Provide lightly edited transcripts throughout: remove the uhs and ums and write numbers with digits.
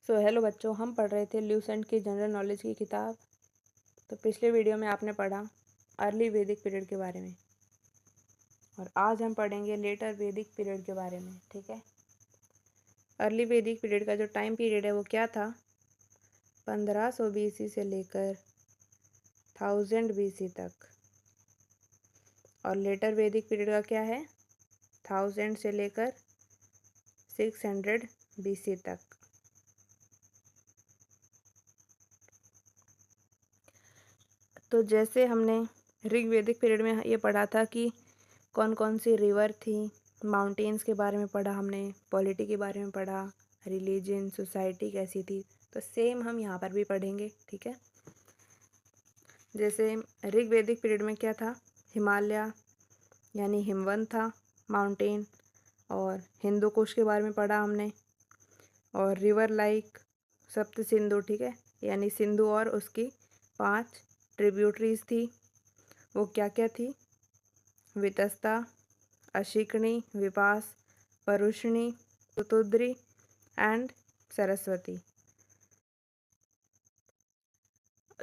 Hello बच्चों, हम पढ़ रहे थे ल्यूसेंट की जनरल नॉलेज की किताब। तो पिछले वीडियो में आपने पढ़ा अर्ली वैदिक पीरियड के बारे में और आज हम पढ़ेंगे लेटर वैदिक पीरियड के बारे में। ठीक है। अर्ली वैदिक पीरियड का जो टाइम पीरियड है वो क्या था? 1500 BC से लेकर 1000 BC तक। और लेटर वैदिक पीरियड का क्या है? 1000 से लेकर 600 BC तक। तो जैसे हमने ऋग्वैदिक पीरियड में ये पढ़ा था कि कौन कौन सी रिवर थी, माउंटेन्स के बारे में पढ़ा हमने, पॉलिटी के बारे में पढ़ा, रिलीजन, सोसाइटी कैसी थी। तो सेम हम यहाँ पर भी पढ़ेंगे। ठीक है। जैसे ऋग्वैदिक पीरियड में क्या था? हिमालय यानी हिमवंत था, माउंटेन। और हिंदू कुश के बारे में पढ़ा हमने। और रिवर लाइक सप्त सिंधु। ठीक है। यानी सिंधु और उसकी 5 ट्रिब्यूटरीज थी। वो क्या क्या थी? वितस्ता, अशिकनी, विपास, परुष्णी, तुतुद्री एंड सरस्वती।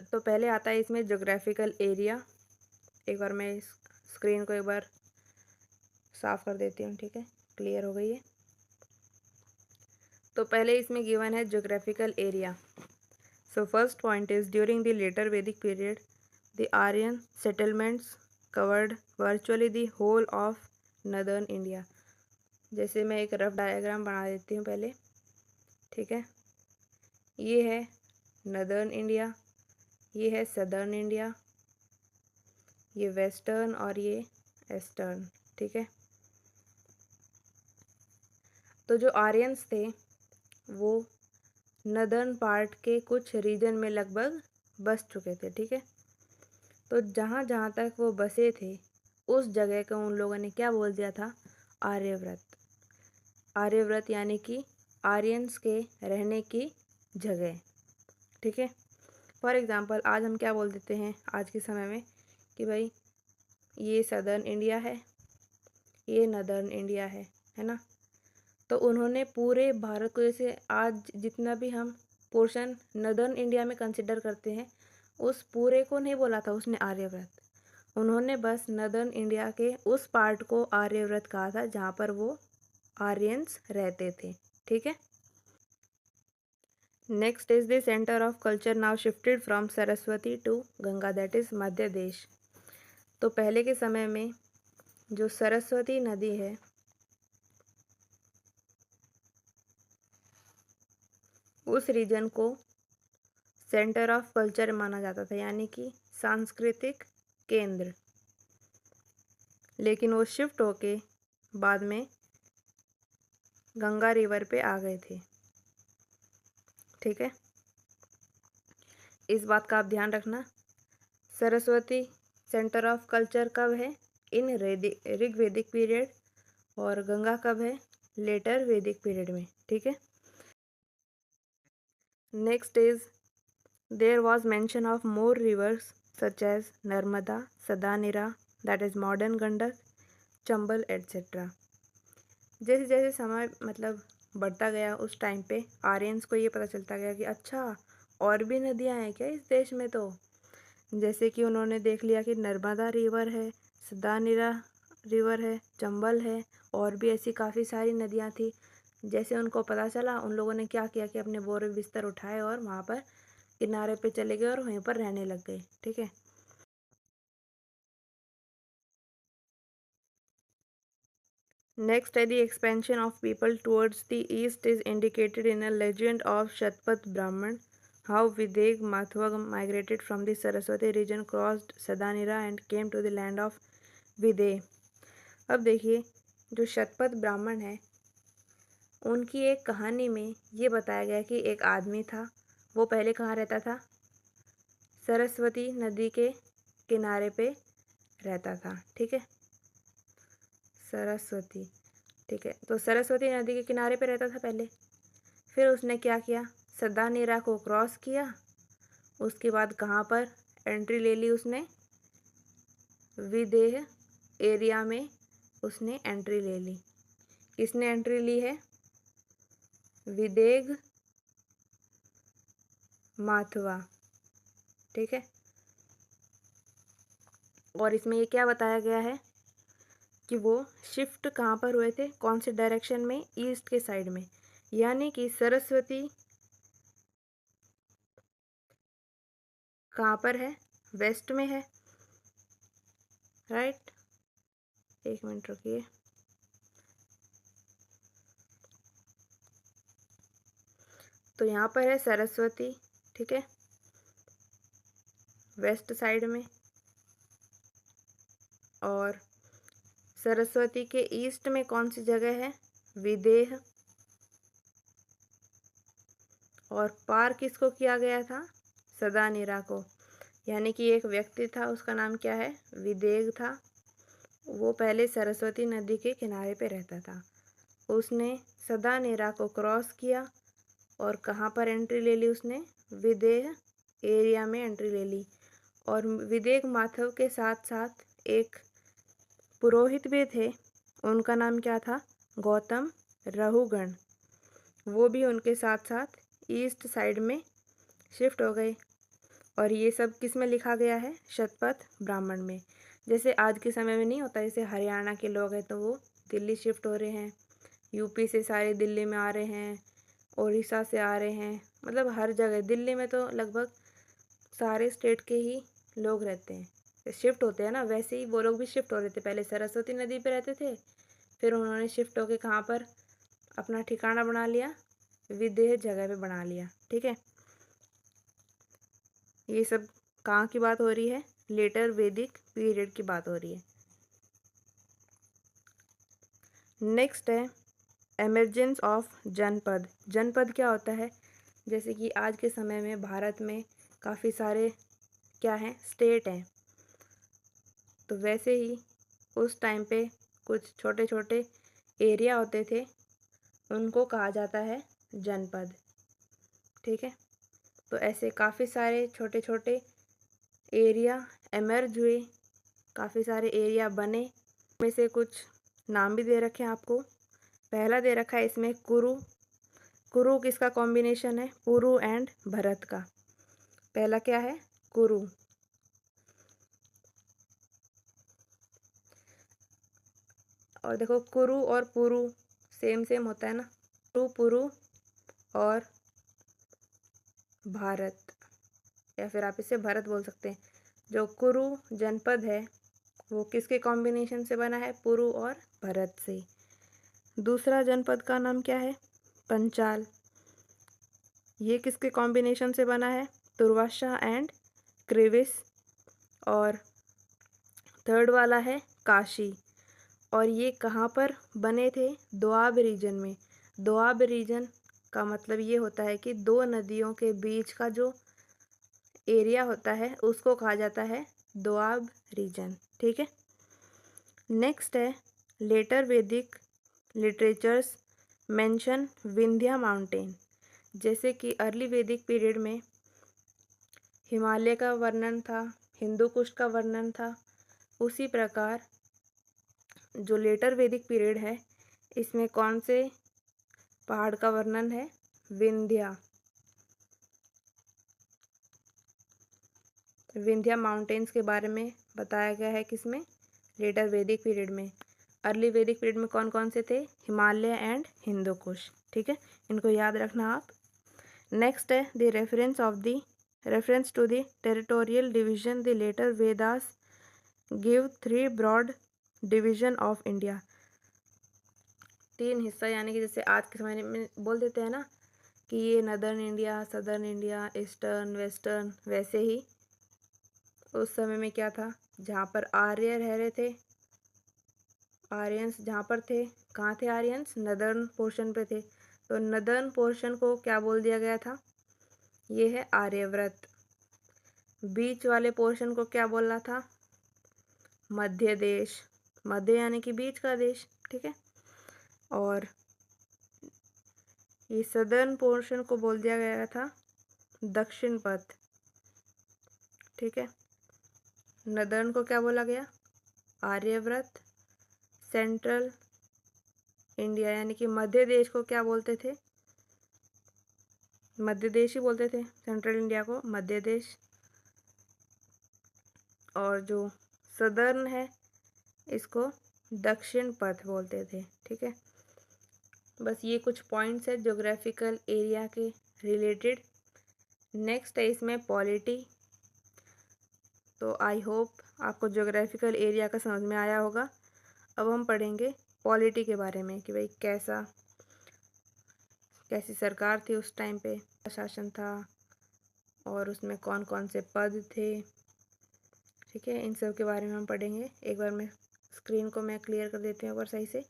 तो पहले आता है इसमें ज्योग्राफिकल एरिया। एक बार मैं इस स्क्रीन को एक बार साफ कर देती हूँ। ठीक है, क्लियर हो गई है। तो पहले इसमें गिवन है geographical area. So first point is during the later Vedic period the Aryan settlements covered virtually the whole of northern India. जैसे मैं एक रफ डायग्राम बना देती हूँ पहले। ठीक है। ये है नदर्न इंडिया, ये है सदर्न इंडिया, ये वेस्टर्न और ये ईस्टर्न। ठीक है। तो जो आर्यंस थे वो नदर्न पार्ट के कुछ रीजन में लगभग बस चुके थे। ठीक है। तो जहाँ जहाँ तक वो बसे थे उस जगह को उन लोगों ने क्या बोल दिया था? आर्यव्रत। आर्यव्रत यानी कि आर्यंस के रहने की जगह। ठीक है। फॉर एग्ज़ाम्पल आज हम क्या बोल देते हैं आज के समय में कि भाई ये सदर्न इंडिया है, ये नदर्न इंडिया है ना। तो उन्होंने पूरे भारत को, जैसे आज जितना भी हम पोर्शन नदर्न इंडिया में कंसिडर करते हैं, उस पूरे को नहीं बोला था उसने आर्यव्रत। उन्होंने बस नदर्न इंडिया के उस पार्ट को आर्यव्रत कहा था जहाँ पर वो आर्यंस रहते थे। ठीक है। Next is the centre of culture now shifted from Saraswati to Ganga, that is Madhya Desh. तो पहले के समय में जो सरस्वती नदी है उस रीजन को सेंटर ऑफ कल्चर माना जाता था, यानी कि सांस्कृतिक केंद्र। लेकिन वो शिफ्ट होके बाद में गंगा रिवर पे आ गए थे। ठीक है। इस बात का आप ध्यान रखना। सरस्वती सेंटर ऑफ कल्चर कब है? इन ऋग्वैदिक पीरियड। और गंगा कब है? लेटर वैदिक पीरियड में। ठीक है। Next is there was mention of more rivers such as Narmada, Sadanira, that is modern Gandak, Chambal etcetera. जैसे जैसे समय बढ़ता गया उस टाइम पे आर्यंस को ये पता चलता गया कि अच्छा और भी नदियाँ हैं क्या इस देश में। तो जैसे कि उन्होंने देख लिया कि नर्मदा रिवर है, सदानीरा रिवर है, चंबल है, और भी ऐसी काफ़ी सारी नदियाँ थी। जैसे उनको पता चला, उन लोगों ने क्या किया कि अपने बोरे बिस्तर उठाए और वहाँ पर किनारे पे चले गए और वहीं पर रहने लग गए। ठीक है। Next, the expansion of people towards the east is indicated in a legend of Shatpat Brahman, how Videg Mathva migrated from the Saraswati region, crossed Sadanira and came to the land of Videh। अब देखिए, जो शतपथ ब्राह्मण है उनकी एक कहानी में ये बताया गया कि एक आदमी था। वो पहले कहाँ रहता था? सरस्वती नदी के किनारे पे रहता था। ठीक है। सरस्वती। ठीक है। तो सरस्वती नदी के किनारे पे रहता था पहले। फिर उसने क्या किया? सदानीरा को क्रॉस किया। उसके बाद कहाँ पर एंट्री ले ली उसने? विदेह एरिया में उसने एंट्री ले ली। किसने एंट्री ली है? विदेग माथवा, ठीक है। और इसमें ये क्या बताया गया है कि वो शिफ्ट कहाँ पर हुए थे, कौन से डायरेक्शन में, ईस्ट के साइड में, यानी कि सरस्वती कहाँ पर है, वेस्ट में है, राइट। एक मिनट रुकिए। तो यहाँ पर है सरस्वती, ठीक है, वेस्ट साइड में। और सरस्वती के ईस्ट में कौन सी जगह है, विदेह। और पार किसको किया गया था, सदानीरा को, यानी कि एक व्यक्ति था, उसका नाम क्या है, विदेह था। वो पहले सरस्वती नदी के किनारे पे रहता था। उसने सदानेरा को क्रॉस किया और कहाँ पर एंट्री ले ली उसने, विदेह एरिया में एंट्री ले ली। और विदेह माधव के साथ साथ एक पुरोहित भी थे, उनका नाम क्या था, गौतम रहुगण। वो भी उनके साथ साथ ईस्ट साइड में शिफ्ट हो गए। और ये सब किस में लिखा गया है, शतपथ ब्राह्मण में। जैसे आज के समय में नहीं होता, जैसे हरियाणा के लोग हैं तो वो दिल्ली शिफ्ट हो रहे हैं, यूपी से सारे दिल्ली में आ रहे हैं, उड़ीसा से आ रहे हैं, मतलब हर जगह। दिल्ली में तो लगभग सारे स्टेट के ही लोग रहते हैं, शिफ्ट होते हैं ना। वैसे ही वो लोग भी शिफ्ट हो रहे थे, पहले सरस्वती नदी पे रहते थे, फिर उन्होंने शिफ्ट होके कहाँ पर अपना ठिकाना बना लिया, विदेह जगह पे बना लिया, ठीक है। ये सब कहाँ की बात हो रही है, लेटर वैदिक पीरियड की बात हो रही है। नेक्स्ट है एमर्जेंस ऑफ जनपद। जनपद क्या होता है, जैसे कि आज के समय में भारत में काफ़ी सारे क्या हैं, स्टेट हैं। तो वैसे ही उस टाइम पे कुछ छोटे छोटे एरिया होते थे, उनको कहा जाता है जनपद, ठीक है। तो ऐसे काफ़ी सारे छोटे छोटे एरिया एमर्ज हुए, काफ़ी सारे एरिया बने। में से कुछ नाम भी दे रखे हैं आपको। पहला दे रखा है इसमें कुरु। कुरु किसका कॉम्बिनेशन है, पुरु एंड भरत का। पहला क्या है, कुरु। और देखो कुरु और पुरु सेम सेम होता है ना, कुरु पुरु और भारत, या फिर आप इसे भरत बोल सकते हैं। जो कुरु जनपद है वो किसके कॉम्बिनेशन से बना है, पुरु और भरत से। दूसरा जनपद का नाम क्या है, पंचाल। ये किसके कॉम्बिनेशन से बना है, दुर्वासा एंड क्रिविस। और थर्ड वाला है काशी। और ये कहाँ पर बने थे, दोआब रीजन में। दोआब रीजन का मतलब ये होता है कि दो नदियों के बीच का जो एरिया होता है उसको कहा जाता है दोआब रीजन, ठीक है। नेक्स्ट है लेटर वैदिक लिटरेचर्स मेंशन विंध्या माउंटेन। जैसे कि अर्ली वैदिक पीरियड में हिमालय का वर्णन था, हिंदू कुश का वर्णन था, उसी प्रकार जो लेटर वैदिक पीरियड है इसमें कौन से पहाड़ का वर्णन है, विंध्या। विंध्या माउंटेन्स के बारे में बताया गया है किसमें, लेटर वैदिक पीरियड में। अर्ली वैदिक पीरियड में कौन कौन से थे, हिमालय एंड हिंदू कुश, ठीक है। इनको याद रखना आप। नेक्स्ट है the reference to the territorial division. The later Vedas give 3 broad division of India. 3 हिस्सा, यानी कि जैसे आज के समय में बोल देते हैं ना कि ये northern India, southern India, eastern, western, वैसे ही उस समय में क्या था, जहाँ पर आर्य रह रहे थे, आर्यंस जहाँ पर थे, कहाँ थे आर्यंस, नदर्न पोर्शन पे थे। तो नदर्न पोर्शन को क्या बोल दिया गया था, ये है आर्यव्रत। बीच वाले पोर्शन को क्या बोलना था, मध्य देश। मध्य यानी कि बीच का देश, ठीक है। और ये सदर्न पोर्शन को बोल दिया गया था दक्षिण पथ, ठीक है। नदर्न को क्या बोला गया, आर्यव्रत। सेंट्रल इंडिया यानी कि मध्य देश को क्या बोलते थे, मध्य देश ही बोलते थे सेंट्रल इंडिया को, मध्य देश। और जो सदर्न है इसको दक्षिण पथ बोलते थे, ठीक है। बस ये कुछ पॉइंट्स है ज्योग्राफिकल एरिया के रिलेटेड। नेक्स्ट है इसमें पॉलिटी। तो आई होप आपको ज्योग्राफिकल एरिया का समझ में आया होगा। अब हम पढ़ेंगे पॉलिटी के बारे में कि भाई कैसी सरकार थी उस टाइम पे, शासन था और उसमें कौन कौन से पद थे, ठीक है। इन सब के बारे में हम पढ़ेंगे। एक बार मैं स्क्रीन को मैं क्लियर कर देती हूँ एक बार सही से।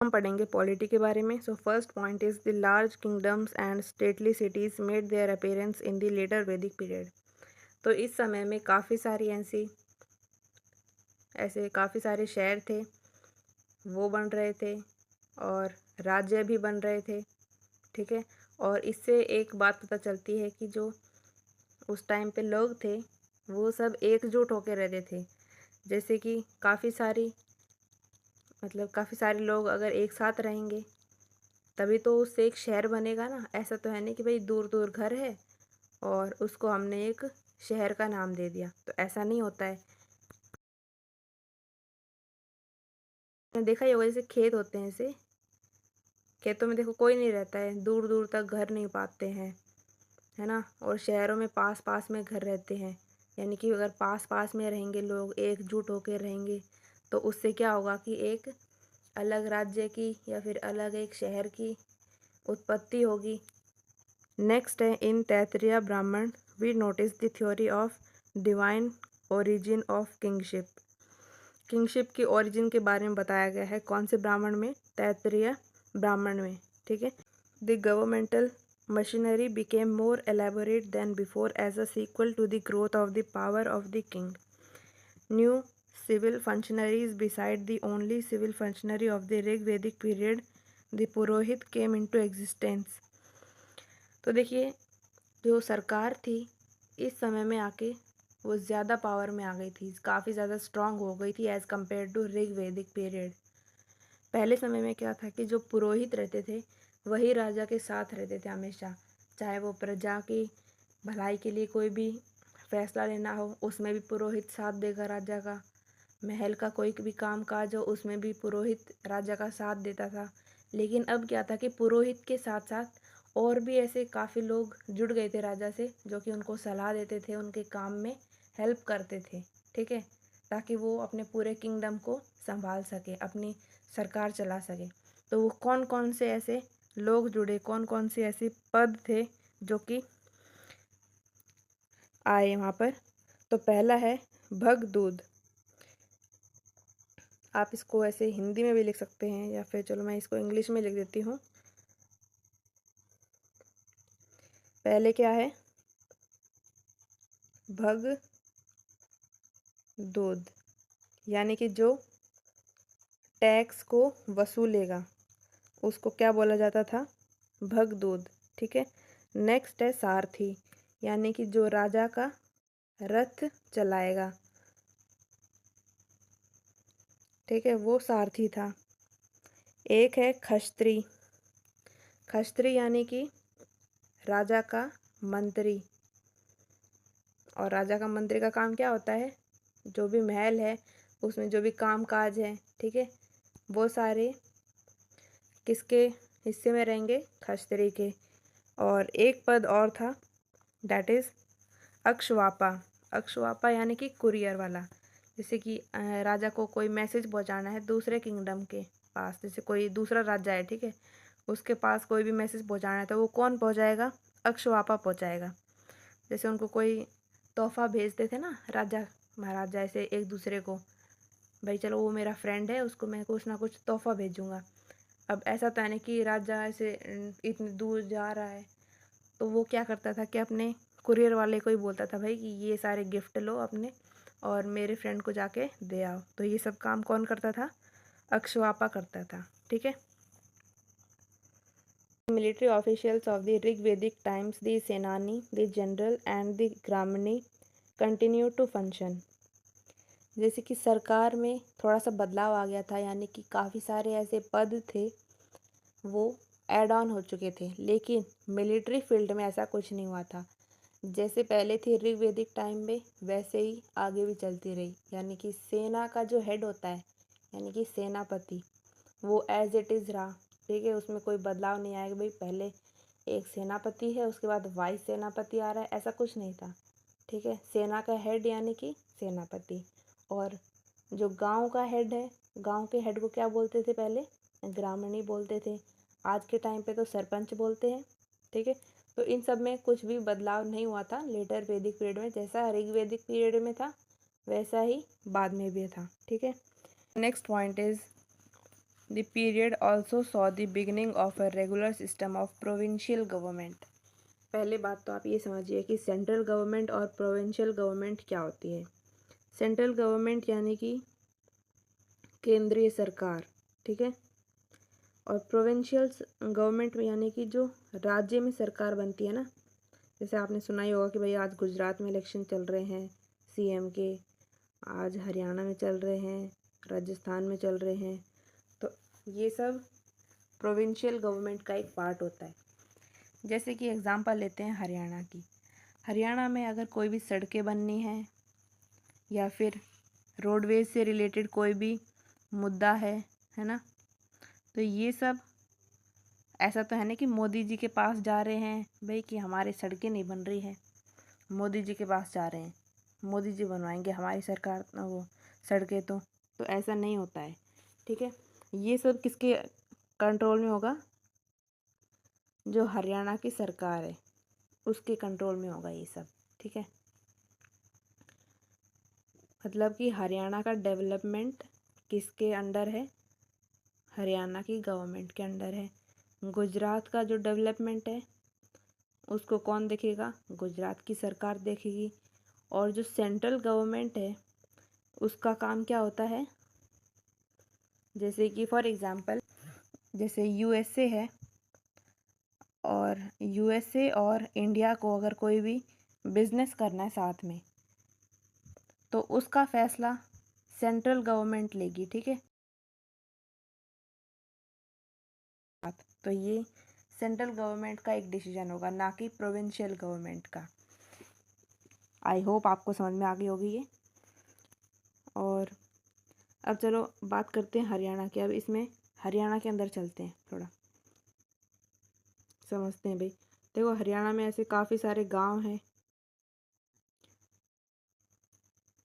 हम पढ़ेंगे पॉलिटी के बारे में। So first point is the large kingdoms and stately cities made their appearance in the later Vedic period. तो इस समय में काफ़ी सारे शहर थे वो बन रहे थे और राज्य भी बन रहे थे, ठीक है। और इससे एक बात पता चलती है कि जो उस टाइम पे लोग थे वो सब एकजुट होकर रहते थे। जैसे कि काफ़ी सारे लोग अगर एक साथ रहेंगे तभी तो उससे एक शहर बनेगा ना। ऐसा तो है नहीं कि भाई दूर दूर घर है और उसको हमने एक शहर का नाम दे दिया, तो ऐसा नहीं होता है। देखा ही होगा जैसे खेत होते हैं, ऐसे खेतों में देखो कोई नहीं रहता है, दूर दूर तक घर नहीं पाते हैं, है ना। और शहरों में पास पास में घर रहते हैं। यानी कि अगर पास पास में रहेंगे लोग, एकजुट होकर रहेंगे, तो उससे क्या होगा कि एक अलग राज्य की या फिर अलग एक शहर की उत्पत्ति होगी। नेक्स्ट है in Taittiriya Brahmana we notice the theory of divine origin of kingship. Kingship की ओरिजिन के बारे में बताया गया है। कौन से ब्राह्मण में? तैतरीय ब्राह्मण में, ठीक है। The governmental machinery became more elaborate than before as a sequel to the growth of the power of the king. New civil functionaries beside the only civil functionary of the Rig वैदिक period, the Purohit came into existence. तो देखिए जो सरकार थी इस समय में आके वो ज़्यादा पावर में आ गई थी, काफ़ी ज़्यादा स्ट्रांग हो गई थी एज़ कम्पेयर टू ऋग वैदिक पीरियड। पहले समय में क्या था कि जो पुरोहित रहते थे वही राजा के साथ रहते थे हमेशा। चाहे वो प्रजा की भलाई के लिए कोई भी फैसला लेना हो उसमें भी पुरोहित साथ देगा राजा का। महल का कोई भी काम काज हो उसमें भी पुरोहित राजा का साथ देता था। लेकिन अब क्या था कि पुरोहित के साथ साथ और भी ऐसे काफ़ी लोग जुड़ गए थे राजा से, जो कि उनको सलाह देते थे, उनके काम में हेल्प करते थे, ठीक है, ताकि वो अपने पूरे किंगडम को संभाल सके, अपनी सरकार चला सके। तो वो कौन कौन से ऐसे लोग जुड़े, कौन कौन से ऐसे पद थे जो कि आए वहाँ पर। तो पहला है भगदूत। आप इसको ऐसे हिंदी में भी लिख सकते हैं या फिर चलो मैं इसको इंग्लिश में लिख देती हूँ। पहले क्या है? भगदूत, यानी कि जो टैक्स को वसूलेगा उसको क्या बोला जाता था? भगदूत, ठीक है। नेक्स्ट है सारथी, यानी कि जो राजा का रथ चलाएगा, ठीक है, वो सारथी था। एक है खस्त्री। खस्त्री यानी कि राजा का मंत्री। और राजा का मंत्री का काम क्या होता है? जो भी महल है उसमें जो भी काम काज है, ठीक है, वो सारे किसके हिस्से में रहेंगे? खस्त्री के। और एक पद और था, दैट इज़ अक्षवापा। अक्षवापा यानी कि कुरियर वाला। जैसे कि राजा को कोई मैसेज पहुंचाना है दूसरे किंगडम के पास, जैसे कोई दूसरा राज्य है, ठीक है, उसके पास कोई भी मैसेज पहुंचाना है तो वो कौन पहुंचाएगा? अक्षवापा पहुंचाएगा। जैसे उनको कोई तोहफा भेजते थे ना राजा महाराजा ऐसे एक दूसरे को, भाई चलो वो मेरा फ्रेंड है उसको मैं कुछ ना कुछ तोहफा भेजूँगा। अब ऐसा तो है नहीं कि राजा ऐसे इतनी दूर जा रहा है, तो वो क्या करता था कि अपने कुरियर वाले को ही बोलता था भाई कि ये सारे गिफ्ट लो अपने और मेरे फ्रेंड को जाके दे आओ। तो ये सब काम कौन करता था? अक्षवापा करता था, ठीक है। Military officials of the Rig Vedic times, the senani, the general and the gramani continue to function. जैसे कि सरकार में थोड़ा सा बदलाव आ गया था, यानी कि काफ़ी सारे ऐसे पद थे वो ऐड ऑन हो चुके थे, लेकिन मिलिट्री फील्ड में ऐसा कुछ नहीं हुआ था। जैसे पहले थी ऋग्वेदिक टाइम में, वैसे ही आगे भी चलती रही। यानी कि सेना का जो हेड होता है, यानी कि सेनापति, वो एज इट इज़ रहा। ठीक है, उसमें कोई बदलाव नहीं आएगा। भाई पहले एक सेनापति है, उसके बाद वाइस सेनापति आ रहा है, ऐसा कुछ नहीं था। ठीक है, सेना का हेड यानी कि सेनापति। और जो गांव का हेड है, गांव के हेड को क्या बोलते थे पहले? ग्रामणी बोलते थे। आज के टाइम पे तो सरपंच बोलते हैं। ठीक है, तो इन सब में कुछ भी बदलाव नहीं हुआ था लेटर वैदिक पीरियड में। जैसा ऋग्वेदिक पीरियड में था वैसा ही बाद में भी था। ठीक है, next point is the period also saw the beginning of a regular system of provincial government. पहले बात तो आप ये समझिए कि सेंट्रल गवर्नमेंट और प्रोविंशियल गवर्नमेंट क्या होती है। सेंट्रल गवर्नमेंट यानी कि केंद्रीय सरकार। ठीक है, और प्रोविंशियल गवर्नमेंट में यानी कि जो राज्य में सरकार बनती है ना। जैसे आपने सुना ही होगा कि भाई आज गुजरात में इलेक्शन चल रहे हैं सीएम के, आज हरियाणा में चल रहे हैं, राजस्थान में चल रहे हैं। तो ये सब प्रोविंशियल गवर्नमेंट का एक पार्ट होता है। जैसे कि एग्जांपल लेते हैं हरियाणा की। हरियाणा में अगर कोई भी सड़कें बननी है या फिर रोडवेज से रिलेटेड कोई भी मुद्दा है ना, तो ये सब ऐसा तो है ना कि मोदी जी के पास जा रहे हैं भाई कि हमारी सड़कें नहीं बन रही है, मोदी जी के पास जा रहे हैं, मोदी जी बनवाएंगे हमारी सरकार वो सड़कें। तो ऐसा नहीं होता है। ठीक है, ये सब किसके कंट्रोल में होगा? जो हरियाणा की सरकार है उसके कंट्रोल में होगा ये सब। ठीक है, मतलब कि हरियाणा का डेवलपमेंट किसके अंडर है? हरियाणा की गवर्नमेंट के अंडर है। गुजरात का जो डेवलपमेंट है उसको कौन देखेगा? गुजरात की सरकार देखेगी। और जो सेंट्रल गवर्नमेंट है उसका काम क्या होता है? जैसे कि फॉर एग्जांपल जैसे यूएसए है, और यूएसए और इंडिया को अगर कोई भी बिजनेस करना है साथ में, तो उसका फैसला सेंट्रल गवर्नमेंट लेगी। ठीक है, तो ये सेंट्रल गवर्नमेंट का एक डिसीजन होगा, ना कि प्रोविंशियल गवर्नमेंट का। आई होप आपको समझ में आ गई होगी ये। और अब चलो बात करते हैं हरियाणा की। अब इसमें हरियाणा के अंदर चलते हैं, थोड़ा समझते हैं। भाई देखो, हरियाणा में ऐसे काफ़ी सारे गांव हैं।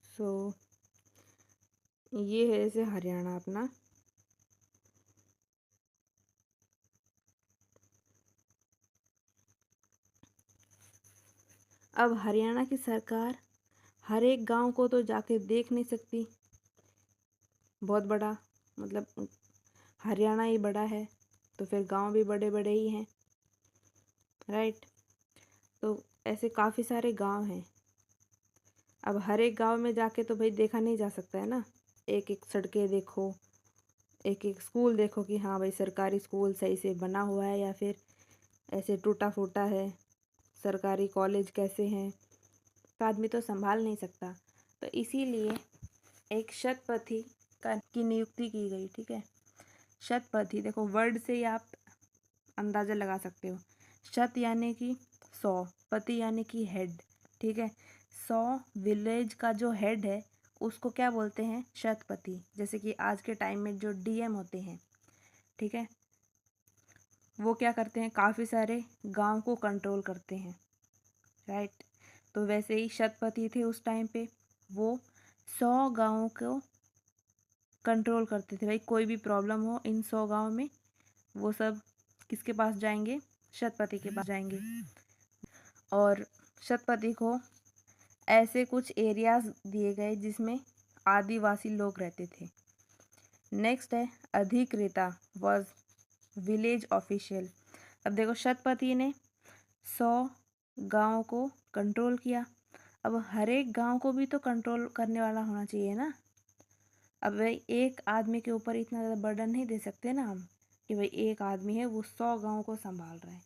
सो ये है जैसे हरियाणा अपना। अब हरियाणा की सरकार हर एक गांव को तो जाके देख नहीं सकती। बहुत बड़ा, मतलब हरियाणा ही बड़ा है तो फिर गांव भी बड़े बड़े ही हैं, राइट। तो ऐसे काफ़ी सारे गांव हैं। अब हर एक गांव में जाके तो भाई देखा नहीं जा सकता है ना। एक एक सड़कें देखो, एक एक स्कूल देखो कि हाँ भाई सरकारी स्कूल सही से बना हुआ है या फिर ऐसे टूटा फूटा है, सरकारी कॉलेज कैसे हैं, तो आदमी तो संभाल नहीं सकता। तो इसीलिए एक शतपथी की नियुक्ति की गई। ठीक है, शतपथी, देखो वर्ड से ही आप अंदाज़ा लगा सकते हो। शत यानी कि 100, पति यानी कि हेड। ठीक है, 100 विलेज का जो हेड है उसको क्या बोलते हैं? शतपथी। जैसे कि आज के टाइम में जो डीएम होते हैं, ठीक है, वो क्या करते हैं? काफ़ी सारे गांव को कंट्रोल करते हैं, राइट। तो वैसे ही शतपथी थे उस टाइम पे, वो 100 गाँवों को कंट्रोल करते थे। भाई कोई भी प्रॉब्लम हो इन 100 गाँव में, वो सब किसके पास जाएंगे? शतपथी के पास जाएंगे। और शतपथी को ऐसे कुछ एरियाज दिए गए जिसमें आदिवासी लोग रहते थे। नेक्स्ट है अधिकृता वॉज विलेज ऑफिशियल। अब देखो, शतपथी ने 100 गाँव को कंट्रोल किया। अब हर एक गाँव को भी तो कंट्रोल करने वाला होना चाहिए ना। अब भाई एक आदमी के ऊपर इतना ज़्यादा बर्डन नहीं दे सकते ना हम, कि भाई एक आदमी है वो 100 गाँव को संभाल रहा है,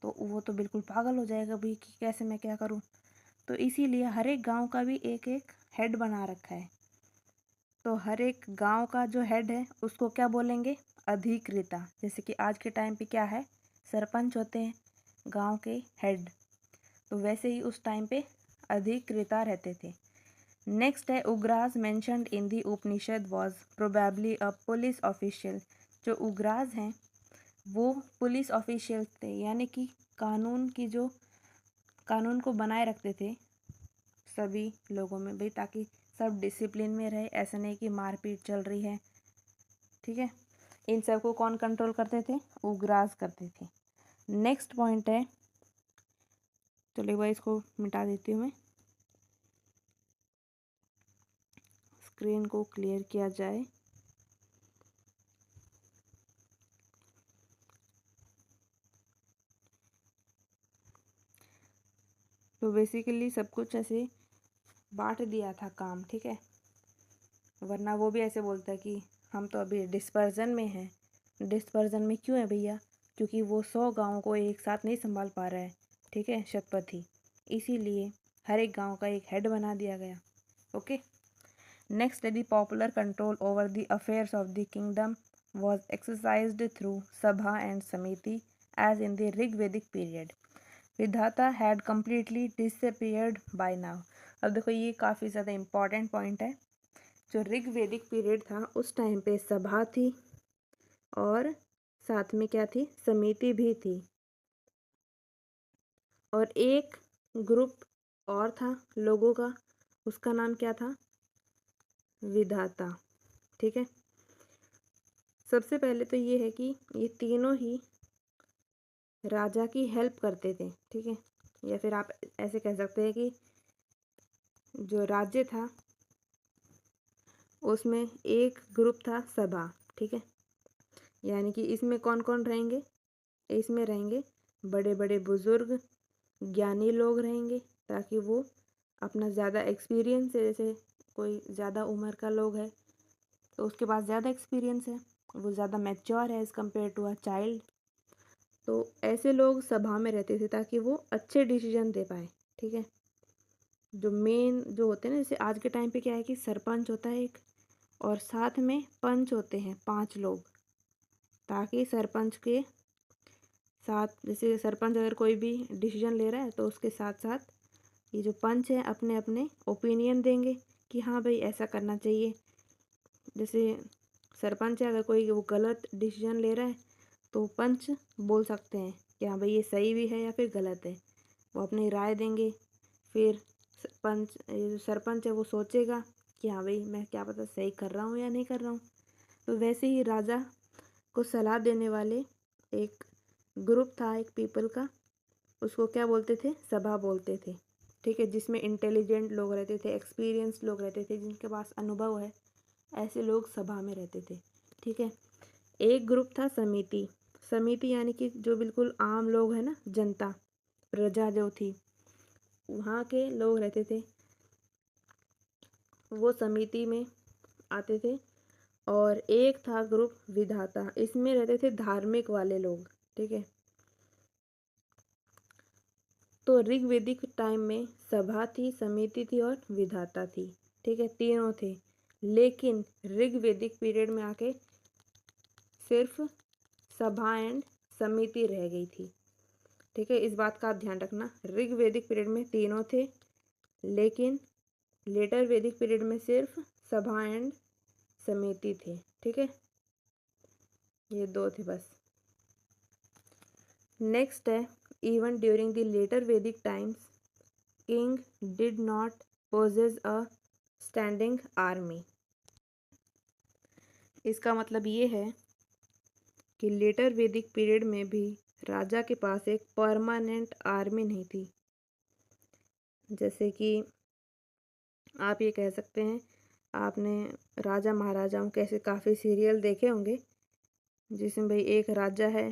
तो वो तो बिल्कुल पागल हो जाएगा भाई कि कैसे मैं क्या करूँ। तो इसीलिए हर एक गांव का भी एक एक हेड बना रखा है। तो हर एक गांव का जो हेड है उसको क्या बोलेंगे? अधिकृता, जैसे कि आज के टाइम पे क्या है, सरपंच होते हैं गांव के हेड, तो वैसे ही उस टाइम पे अधिकृता रहते थे। नेक्स्ट है ugras mentioned in the Upanishad was probably a police official. जो उग्रास हैं वो पुलिस ऑफिशियल थे, यानी कि कानून को बनाए रखते थे सभी लोगों में भाई, ताकि सब डिसिप्लिन में रहे, ऐसा नहीं कि मारपीट चल रही है। ठीक है, इन सब को कौन कंट्रोल करते थे, उग्रास करते थे। नेक्स्ट पॉइंट है, चलो एक बार इसको मिटा देती हूँ मैं, स्क्रीन को क्लियर किया जाए। तो बेसिकली सब कुछ ऐसे बांट दिया था काम, ठीक है, वरना वो भी ऐसे बोलता है कि हम तो अभी डिस्पर्जन में हैं। डिस्पर्जन में क्यों है भैया, क्योंकि वो 100 गाँव को एक साथ नहीं संभाल पा रहा है, ठीक है, शतपथी, इसीलिए हर एक गांव का एक हेड बना दिया गया। Okay, next the popular control over the affairs of the kingdom was exercised through sabha and samiti as in the Rigvedic period. विधाता had completely disappeared by now। अब देखो ये काफ़ी ज़्यादा इम्पॉर्टेंट पॉइंट है। जो ऋग्वेदिक पीरियड था उस टाइम पे सभा थी और साथ में क्या थी, समिति भी थी, और एक ग्रुप और था लोगों का, उसका नाम क्या था, विधाता। ठीक है, सबसे पहले तो ये है कि ये तीनों ही राजा की हेल्प करते थे। ठीक है, या फिर आप ऐसे कह सकते हैं कि जो राज्य था उसमें एक ग्रुप था सभा। ठीक है, यानी कि इसमें कौन कौन रहेंगे, इसमें रहेंगे बड़े बड़े बुजुर्ग ज्ञानी लोग रहेंगे, ताकि वो अपना ज़्यादा एक्सपीरियंस है, जैसे कोई ज़्यादा उम्र का लोग है तो उसके पास ज़्यादा एक्सपीरियंस है, वो ज़्यादा मैच्योर है as compared to a child, तो ऐसे लोग सभा में रहते थे ताकि वो अच्छे डिसीजन दे पाए। ठीक है, जो मेन जो होते हैं ना, जैसे आज के टाइम पे क्या है कि सरपंच होता है एक, और साथ में पंच होते हैं 5 लोग, ताकि सरपंच के साथ, जैसे सरपंच अगर कोई भी डिसीजन ले रहा है तो उसके साथ साथ ये जो पंच है अपने अपने ओपिनियन देंगे कि हाँ भाई ऐसा करना चाहिए। जैसे सरपंच है, अगर कोई वो गलत डिसीजन ले रहा है तो पंच बोल सकते हैं कि हाँ भाई ये सही भी है या फिर गलत है, वो अपनी राय देंगे। फिर ये जो सरपंच है वो सोचेगा कि हाँ भाई मैं क्या पता सही कर रहा हूँ या नहीं कर रहा हूँ। तो वैसे ही राजा को सलाह देने वाले एक ग्रुप था, एक पीपल का, उसको क्या बोलते थे, सभा बोलते थे। ठीक है, जिसमें इंटेलिजेंट लोग रहते थे, एक्सपीरियंस लोग रहते थे, जिनके पास अनुभव है, ऐसे लोग सभा में रहते थे। ठीक है, एक ग्रुप था समिति। समिति यानी कि जो बिल्कुल आम लोग हैं ना, जनता, प्रजा जो थी, वहाँ के लोग रहते थे, वो समिति में आते थे। और एक था ग्रुप विधाता, इसमें रहते थे धार्मिक वाले लोग। ठीक है, तो ऋग्वेदिक टाइम में सभा थी, समिति थी और विधाता थी। ठीक है, तीनों थे, लेकिन ऋग्वेदिक पीरियड में आके सिर्फ सभा एंड समिति रह गई थी। ठीक है, इस बात का आप ध्यान रखना, ऋग्वेदिक पीरियड में तीनों थे, लेकिन लेटर वैदिक पीरियड में सिर्फ सभा एंड समिति थे। ठीक है, ये 2 थे बस। नेक्स्ट है, इवन ड्यूरिंग द लेटर वैदिक times king did not possess a standing army. इसका मतलब ये है कि लेटर वैदिक पीरियड में भी राजा के पास एक परमानेंट आर्मी नहीं थी। जैसे कि आप ये कह सकते हैं, आपने राजा महाराजाओं के ऐसे काफ़ी सीरियल देखे होंगे जिसमें भाई एक राजा है,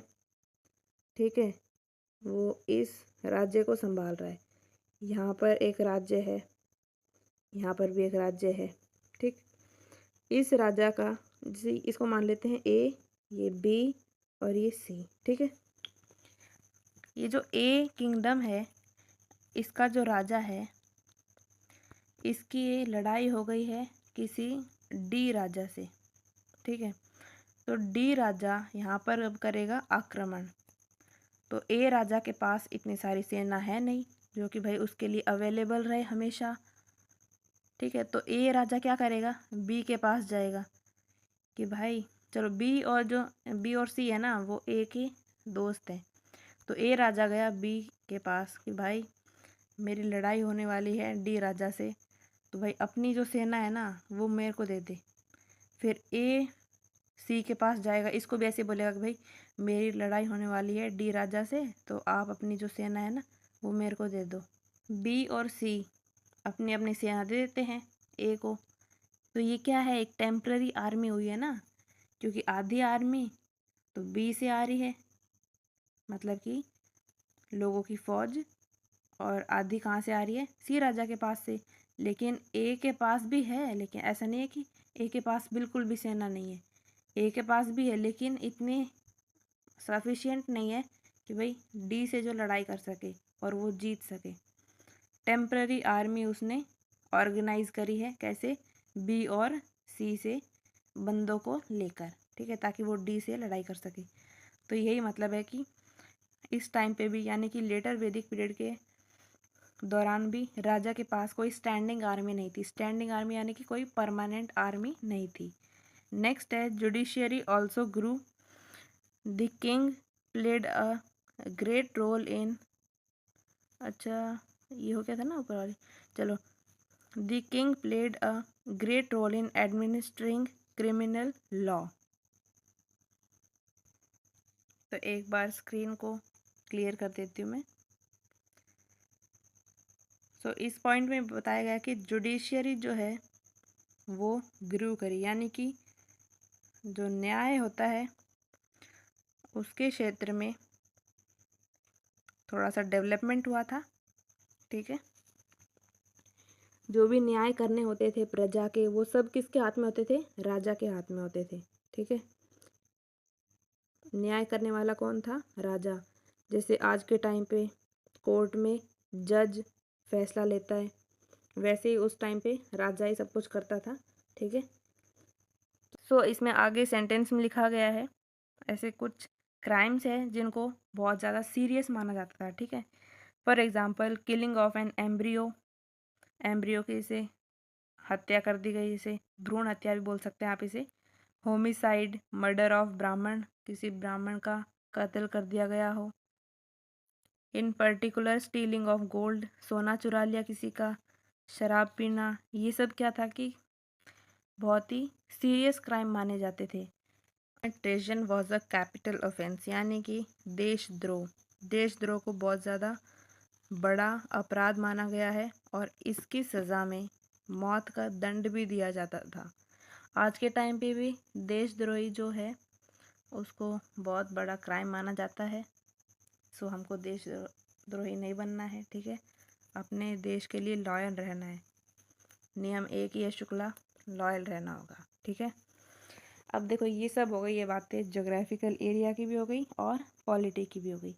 ठीक है, वो इस राज्य को संभाल रहा है, यहाँ पर एक राज्य है, यहाँ पर भी एक राज्य है। ठीक, इस राजा का, जैसे इसको मान लेते हैं ए, ये बी और ये सी। ठीक है, ये जो ए किंगडम है, इसका जो राजा है, इसकी ये लड़ाई हो गई है किसी डी राजा से। ठीक है, तो डी राजा यहाँ पर अब करेगा आक्रमण। तो ए राजा के पास इतनी सारी सेना है नहीं जो कि भाई उसके लिए अवेलेबल रहे हमेशा, ठीक है। तो ए राजा क्या करेगा, बी के पास जाएगा कि भाई चलो बी और सी है ना वो ए के दोस्त हैं। तो ए राजा गया बी के पास कि भाई मेरी लड़ाई होने वाली है डी राजा से, तो भाई अपनी जो सेना है ना वो मेरे को दे दे। फिर ए सी के पास जाएगा, इसको भी ऐसे बोलेगा कि भाई मेरी लड़ाई होने वाली है डी राजा से, तो आप अपनी जो सेना है ना वो मेरे को दे दो। बी और सी अपनी अपनी सेना दे देते हैं ए को। तो ये क्या है, एक टेम्पररी आर्मी हुई है ना, क्योंकि आधी आर्मी तो बी से आ रही है, मतलब कि लोगों की फौज, और आधी कहाँ से आ रही है, सी राजा के पास से। लेकिन ए के पास भी है, लेकिन ऐसा नहीं है कि ए के पास बिल्कुल भी सेना नहीं है, ए के पास भी है लेकिन इतनी सफिशिएंट नहीं है कि भाई डी से जो लड़ाई कर सके और वो जीत सके। टेम्पररी आर्मी उसने ऑर्गेनाइज करी है, कैसे, बी और सी से बंदों को लेकर, ठीक है, ताकि वो डी से लड़ाई कर सके। तो यही मतलब है कि इस टाइम पे भी, यानी कि लेटर वैदिक पीरियड के दौरान भी राजा के पास कोई स्टैंडिंग आर्मी नहीं थी। स्टैंडिंग आर्मी यानी कि कोई परमानेंट आर्मी नहीं थी। नेक्स्ट है judiciary also grew, the king played a great role in, अच्छा ये हो गया था ना ऊपर वाली, चलो, the king played a great role in administering criminal law. तो एक बार स्क्रीन को क्लियर कर देती हूँ मैं। इस पॉइंट में बताया गया कि जुडिशियरी जो है वो ग्रू करी, यानी कि जो न्याय होता है उसके क्षेत्र में थोड़ा सा डेवलपमेंट हुआ था, ठीक है। जो भी न्याय करने होते थे प्रजा के, वो सब किसके हाथ में होते थे, राजा के हाथ में होते थे, ठीक है। न्याय करने वाला कौन था, राजा। जैसे आज के टाइम पे कोर्ट में जज फैसला लेता है, वैसे ही उस टाइम पे राजा ही सब कुछ करता था, ठीक है। इसमें आगे सेंटेंस में लिखा गया है ऐसे कुछ क्राइम्स है जिनको बहुत ज़्यादा सीरियस माना जाता था, ठीक है। For example killing of an embryo की इसे हत्या कर दी गई, इसे भ्रूण हत्या भी बोल सकते हैं आप इसे। होमिसाइड, मर्डर ऑफ ब्राह्मण, किसी ब्राह्मण का कत्ल कर दिया गया हो। इन पर्टिकुलर स्टीलिंग ऑफ गोल्ड, सोना चुरा लिया किसी का। शराब पीना, ये सब क्या था कि बहुत ही सीरियस क्राइम माने जाते थे। Treason was a capital offence, यानी कि देशद्रोह को बहुत ज़्यादा बड़ा अपराध माना गया है और इसकी सज़ा में मौत का दंड भी दिया जाता था। आज के टाइम पे भी देशद्रोही जो है उसको बहुत बड़ा क्राइम माना जाता है। हमको देशद्रोही नहीं बनना है, ठीक है। अपने देश के लिए लॉयल रहना है। नियम एक ही है शुक्ला, लॉयल रहना होगा, ठीक है। अब देखो ये सब हो गई, ये बातें ज्योग्राफिकल एरिया की भी हो गई और पॉलिटी की भी हो गई।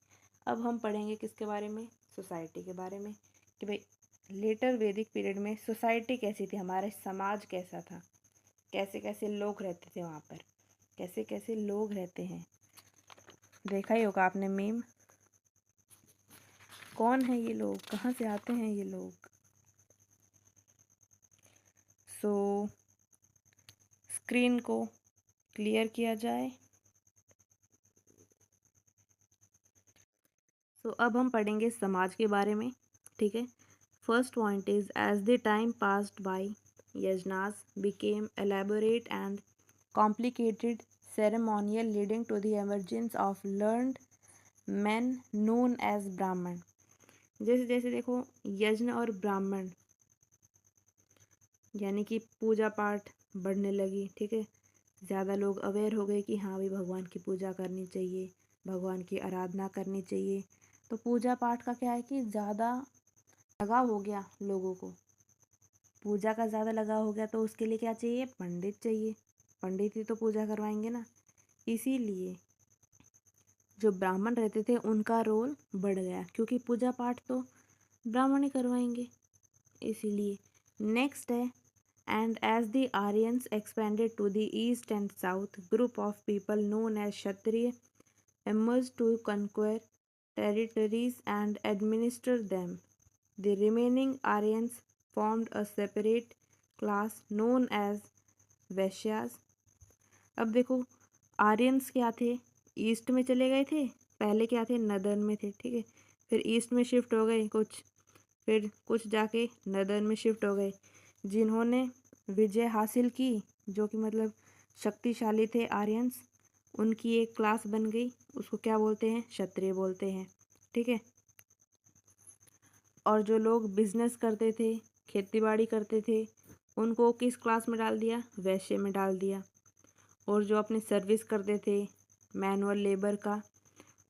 अब हम पढ़ेंगे किसके बारे में, सोसाइटी के बारे में, कि भाई लेटर वैदिक पीरियड में सोसाइटी कैसी थी, हमारे समाज कैसा था, कैसे कैसे लोग रहते थे वहाँ पर, कैसे कैसे लोग रहते हैं। देखा ही होगा आपने मीम, कौन है ये लोग, कहाँ से आते हैं ये लोग। स्क्रीन को क्लियर किया जाए। अब हम पढ़ेंगे समाज के बारे में, ठीक है। First point is as the time passed by yajnas became elaborate and complicated ceremonial leading to the emergence of learned men known as ब्राह्मण। जैसे जैसे देखो यज्ञ और ब्राह्मण यानी कि पूजा पाठ बढ़ने लगी, ठीक है। ज़्यादा लोग अवेयर हो गए कि हाँ भाई भगवान की पूजा करनी चाहिए, भगवान की आराधना करनी चाहिए। तो पूजा पाठ का क्या है कि ज़्यादा लगाव हो गया लोगों को, पूजा का ज़्यादा लगाव हो गया, तो उसके लिए क्या चाहिए, पंडित चाहिए। पंडित ही तो पूजा करवाएंगे ना। इसीलिए जो ब्राह्मण रहते थे उनका रोल बढ़ गया, क्योंकि पूजा पाठ तो ब्राह्मण ही करवाएंगे, इसीलिए। नेक्स्ट है And as the Aryans expanded to the east and south, group of people known as Kshatriya emerged to conquer territories and administer them. The remaining Aryans formed a separate class known as Vaishyas. अब देखो, Aryans क्या थे, east में चले गए थे, पहले क्या थे, नदर्न में थे, ठीक है। फिर ईस्ट में शिफ्ट हो गए कुछ, फिर कुछ जाके नदर्न में शिफ्ट हो गए। जिन्होंने विजय हासिल की, जो कि मतलब शक्तिशाली थे आर्यंस, उनकी एक क्लास बन गई, उसको क्या बोलते हैं, क्षत्रिय बोलते हैं, ठीक है। और जो लोग बिजनेस करते थे, खेतीबाड़ी करते थे, उनको किस क्लास में डाल दिया, वैश्य में डाल दिया। और जो अपनी सर्विस करते थे मैनुअल लेबर का,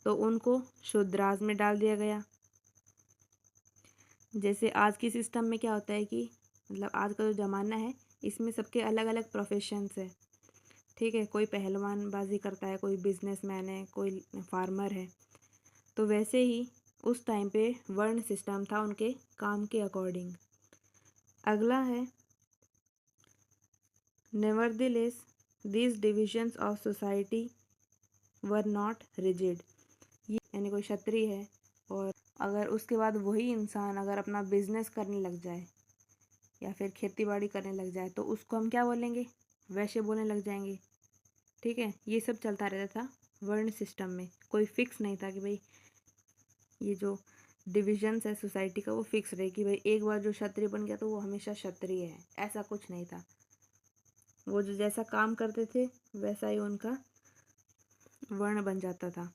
तो उनको शूद्राज में डाल दिया गया। जैसे आज की सिस्टम में क्या होता है कि मतलब आज का जो ज़माना है, इसमें सबके अलग अलग प्रोफेशंस है, ठीक है। कोई पहलवानबाजी करता है, कोई बिजनेसमैन है, कोई फार्मर है। तो वैसे ही उस टाइम पे वर्ण सिस्टम था उनके काम के अकॉर्डिंग। अगला है nevertheless these divisions of society were not rigid. ये यानी कोई क्षत्रिय है और अगर उसके बाद वही इंसान अगर अपना बिजनेस करने लग जाए या फिर खेतीबाड़ी करने लग जाए, तो उसको हम क्या बोलेंगे, वैश्य बोलने लग जाएंगे, ठीक है। ये सब चलता रहता था वर्ण सिस्टम में, कोई फिक्स नहीं था कि भाई ये जो डिविजन्स है सोसाइटी का वो फिक्स रहे कि भाई एक बार जो क्षत्रिय बन गया तो वो हमेशा क्षत्रिय है, ऐसा कुछ नहीं था। वो जो जैसा काम करते थे वैसा ही उनका वर्ण बन जाता था।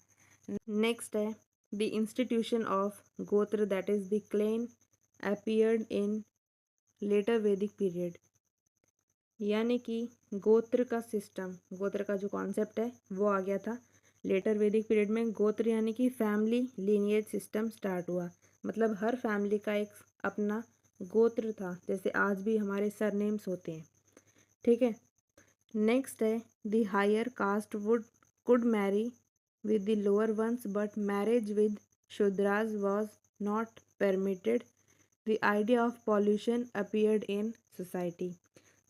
नेक्स्ट है the institution of gotra, that is the clan appeared in later Vedic period. यानी कि गोत्र का सिस्टम, गोत्र का जो कॉन्सेप्ट है वो आ गया था लेटर वैदिक पीरियड में। गोत्र यानी कि फैमिली लीनिएज सिस्टम स्टार्ट हुआ, मतलब हर फैमिली का एक अपना गोत्र था, जैसे आज भी हमारे सरनेम्स होते हैं, ठीक है। नेक्स्ट है the higher caste would could marry with the lower ones, but marriage with Shudras was not permitted. The idea of pollution appeared in society.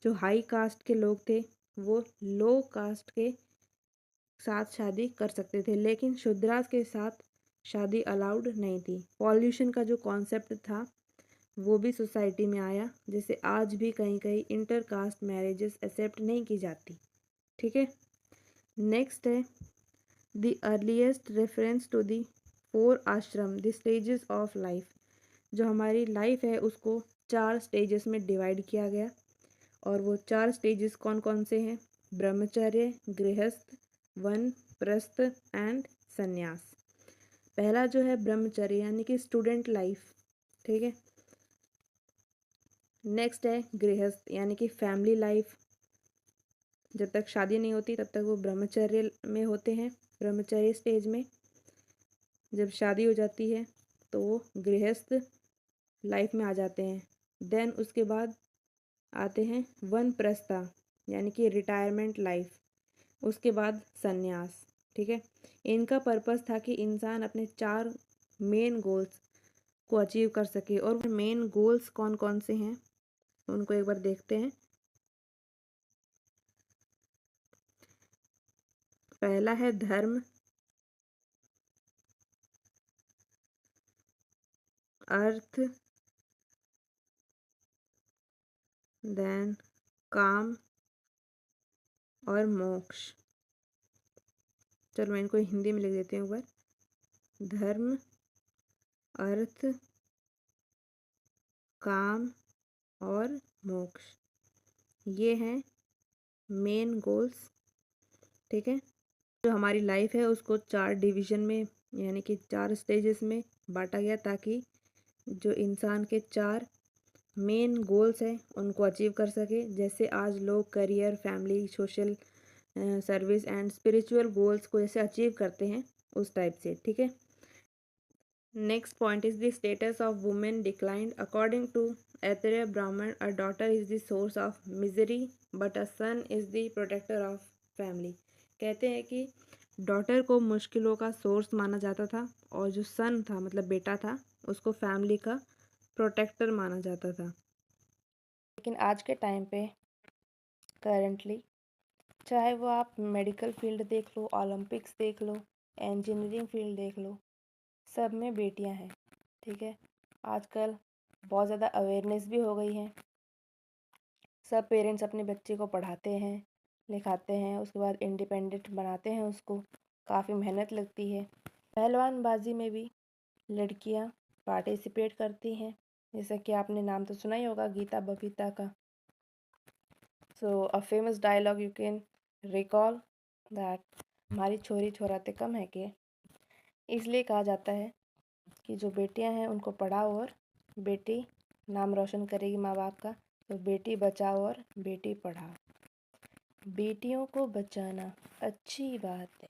जो हाई कास्ट के लोग थे वो लो कास्ट के साथ शादी कर सकते थे, लेकिन शूद्रास के साथ शादी अलाउड नहीं थी। पॉल्यूशन का जो कॉन्सेप्ट था वो भी सोसाइटी में आया, जैसे आज भी कहीं कहीं इंटर कास्ट मैरिजेस एक्सेप्ट नहीं की जाती, ठीक है। नेक्स्ट है the earliest reference to the four ashram, the stages of life। जो हमारी लाइफ है उसको 4 स्टेजेस में डिवाइड किया गया, और वो 4 स्टेजेस कौन कौन से हैं, ब्रह्मचर्य, गृहस्थ, वानप्रस्थ एंड संन्यास। पहला जो है ब्रह्मचर्य यानी कि स्टूडेंट लाइफ, ठीक है। नेक्स्ट है गृहस्थ यानी कि फैमिली लाइफ, जब तक शादी नहीं होती तब तक वो ब्रह्मचर्य में होते हैं, ब्रह्मचर्य स्टेज में। जब शादी हो जाती है तो वो गृहस्थ लाइफ में आ जाते हैं। देन उसके बाद आते हैं वानप्रस्थ यानी कि रिटायरमेंट लाइफ, उसके बाद संन्यास, ठीक है। इनका पर्पस था कि इंसान अपने 4 मेन गोल्स को अचीव कर सके। और मेन गोल्स कौन कौन से हैं उनको एक बार देखते हैं। पहला है धर्म, अर्थ, देन काम और मोक्ष। चलो मैं इनको हिंदी में लिख देती हूँ एक बार। धर्म, अर्थ, काम और मोक्ष, ये हैं मेन गोल्स, ठीक है। जो हमारी लाइफ है उसको 4 डिवीजन में यानी कि 4 स्टेजेस में बांटा गया, ताकि जो इंसान के 4 मेन गोल्स हैं उनको अचीव कर सके। जैसे आज लोग career, family, social service and spiritual goals को जैसे अचीव करते हैं उस टाइप से, ठीक है। Next point is the status of women declined according to Aitareya Brahmana. A daughter is the source of misery but a son is the protector of family. कहते हैं कि डॉटर को मुश्किलों का सोर्स माना जाता था, और जो सन था मतलब बेटा था उसको फैमिली का प्रोटेक्टर माना जाता था। लेकिन आज के टाइम पे करंटली चाहे वो आप मेडिकल फील्ड देख लो, ओलंपिक्स देख लो, इंजीनियरिंग फील्ड देख लो, सब में बेटियां हैं। ठीक है, आजकल बहुत ज़्यादा अवेयरनेस भी हो गई है। सब पेरेंट्स अपने बच्चे को पढ़ाते हैं, लिखाते हैं, उसके बाद इंडिपेंडेंट बनाते हैं उसको। काफ़ी मेहनत लगती है। पहलवानबाजी में भी लड़कियां पार्टिसिपेट करती हैं, जैसा कि आपने नाम तो सुना ही होगा गीता बबीता का। So a famous dialogue you can recall that हमारी छोरी छोराते कम है के। इसलिए कहा जाता है कि जो बेटियां हैं उनको पढ़ाओ और बेटी नाम रोशन करेगी माँ बाप का। तो बेटी बचाओ और बेटी पढ़ाओ। बेटियों को बचाना अच्छी बात है,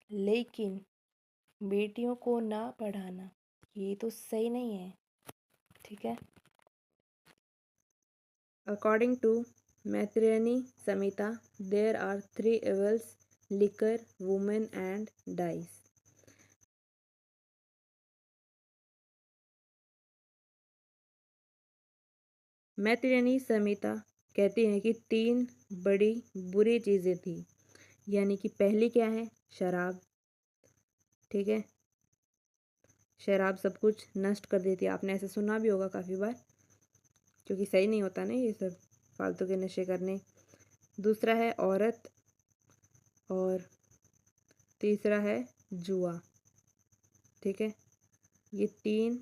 लेकिन बेटियों को ना पढ़ाना ये तो सही नहीं है। ठीक है। According to Maitrayani Samhita there are 3 evils: liquor, women and dice। Maitrayani Samhita कहती है कि 3 बड़ी बुरी चीज़ें थी, यानी कि पहली क्या है? शराब। ठीक है, शराब सब कुछ नष्ट कर देती है। आपने ऐसा सुना भी होगा काफ़ी बार, क्योंकि सही नहीं होता ना ये सब फालतू के नशे करने। दूसरा है औरत, और तीसरा है जुआ। ठीक है, ये 3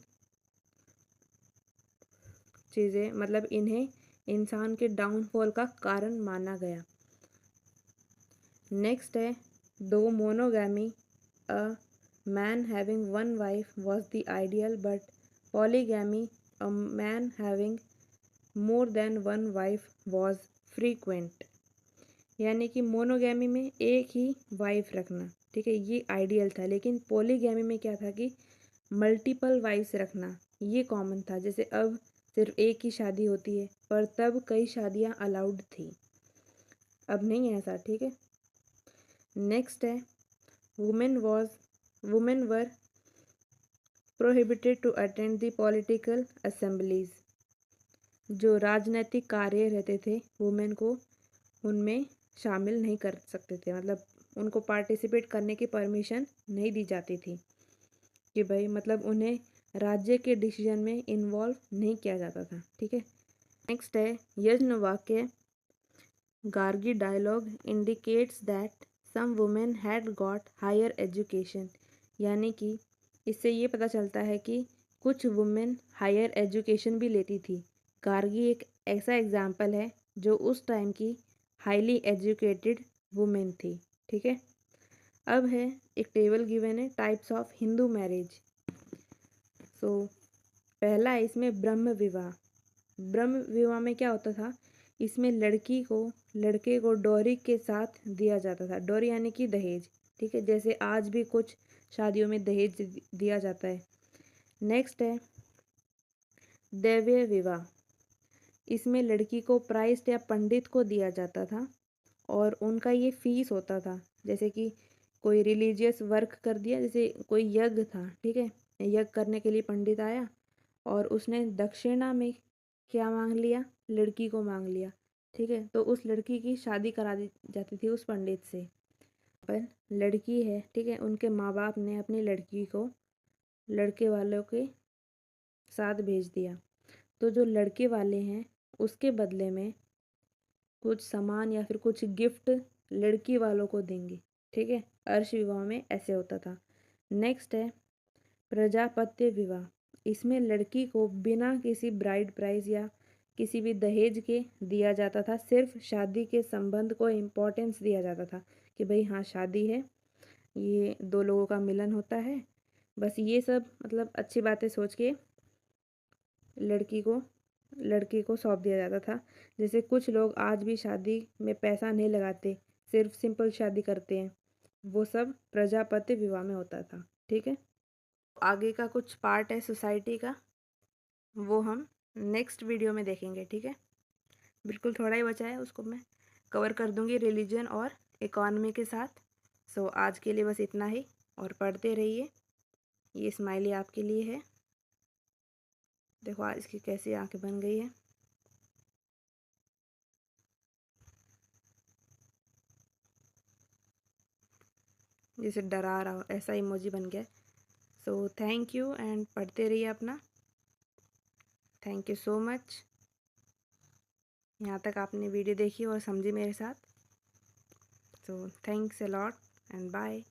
चीज़ें मतलब इन्हें इंसान के डाउनफॉल का कारण माना गया। नेक्स्ट है दो monogamy. A man having one wife was the ideal, but polygamy, a man having more than one wife was frequent. यानी कि मोनोगैमी में एक ही वाइफ रखना, ठीक है, ये आइडियल था। लेकिन पॉलीगैमी में क्या था कि मल्टीपल वाइफ्स रखना ये कॉमन था। जैसे अब सिर्फ एक ही शादी होती है, पर तब कई शादियां अलाउड थी, अब नहीं है ऐसा। ठीक है। नेक्स्ट है women were prohibited to attend the political assemblies. जो राजनीतिक कार्य रहते थे वुमेन को उनमें शामिल नहीं कर सकते थे, मतलब उनको पार्टिसिपेट करने की परमिशन नहीं दी जाती थी कि भाई मतलब उन्हें राज्य के डिसीजन में इन्वॉल्व नहीं किया जाता था। ठीक है। नेक्स्ट है Yajnavalkya. Gargi dialogue indicates that some women had got higher education. यानी कि इससे ये पता चलता है कि कुछ वुमेन हायर एजुकेशन भी लेती थी। गार्गी एक ऐसा एग्जाम्पल है जो उस टाइम की हाईली एजुकेटेड वुमेन थी। ठीक है। अब है एक टेबल गिवन है टाइप्स ऑफ हिंदू मैरिज। सो पहला है इसमें ब्रह्म विवाह। ब्रह्म विवाह में क्या होता था? इसमें लड़की को लड़के को डोरी के साथ दिया जाता था। डोरी यानी कि दहेज। ठीक है, जैसे आज भी कुछ शादियों में दहेज दिया जाता है। नेक्स्ट है दैवीय विवाह। इसमें लड़की को प्राइस्ट या पंडित को दिया जाता था और उनका ये फीस होता था। जैसे कि कोई रिलीजियस वर्क कर दिया, जैसे कोई यज्ञ था, ठीक है, यज्ञ करने के लिए पंडित आया और उसने दक्षिणा में क्या मांग लिया? लड़की को मांग लिया। ठीक है, तो उस लड़की की शादी करा दी जाती थी उस पंडित से। पर लड़की है, ठीक है, उनके माँ बाप ने अपनी लड़की को लड़के वालों के साथ भेज दिया, तो जो लड़के वाले हैं उसके बदले में कुछ सामान या फिर कुछ गिफ्ट लड़की वालों को देंगे। ठीक है, अर्श विवाह में ऐसे होता था। नेक्स्ट है प्रजापत्य विवाह। इसमें लड़की को बिना किसी ब्राइड प्राइज या किसी भी दहेज के दिया जाता था। सिर्फ शादी के संबंध को इम्पोर्टेंस दिया जाता था कि भाई हाँ शादी है, ये दो लोगों का मिलन होता है। बस ये सब मतलब अच्छी बातें सोच के लड़की को सौंप दिया जाता था। जैसे कुछ लोग आज भी शादी में पैसा नहीं लगाते, सिर्फ सिंपल शादी करते हैं, वो सब प्रजापति विवाह में होता था। ठीक है। आगे का कुछ पार्ट है सोसाइटी का, वो हम नेक्स्ट वीडियो में देखेंगे। ठीक है, बिल्कुल थोड़ा ही बचा है, उसको मैं कवर कर दूंगी रिलीजन और इकॉनमी के साथ। सो आज के लिए बस इतना ही, और पढ़ते रहिए। ये स्माइली आपके लिए है, देखो आज इसकी कैसी आंखें बन गई है। जैसे डरा रहा हो, ऐसा इमोजी बन गया। सो थैंक यू एंड पढ़ते रहिए अपना। थैंक यू सो मच, यहाँ तक आपने वीडियो देखी और समझी मेरे साथ। So thanks a lot and bye.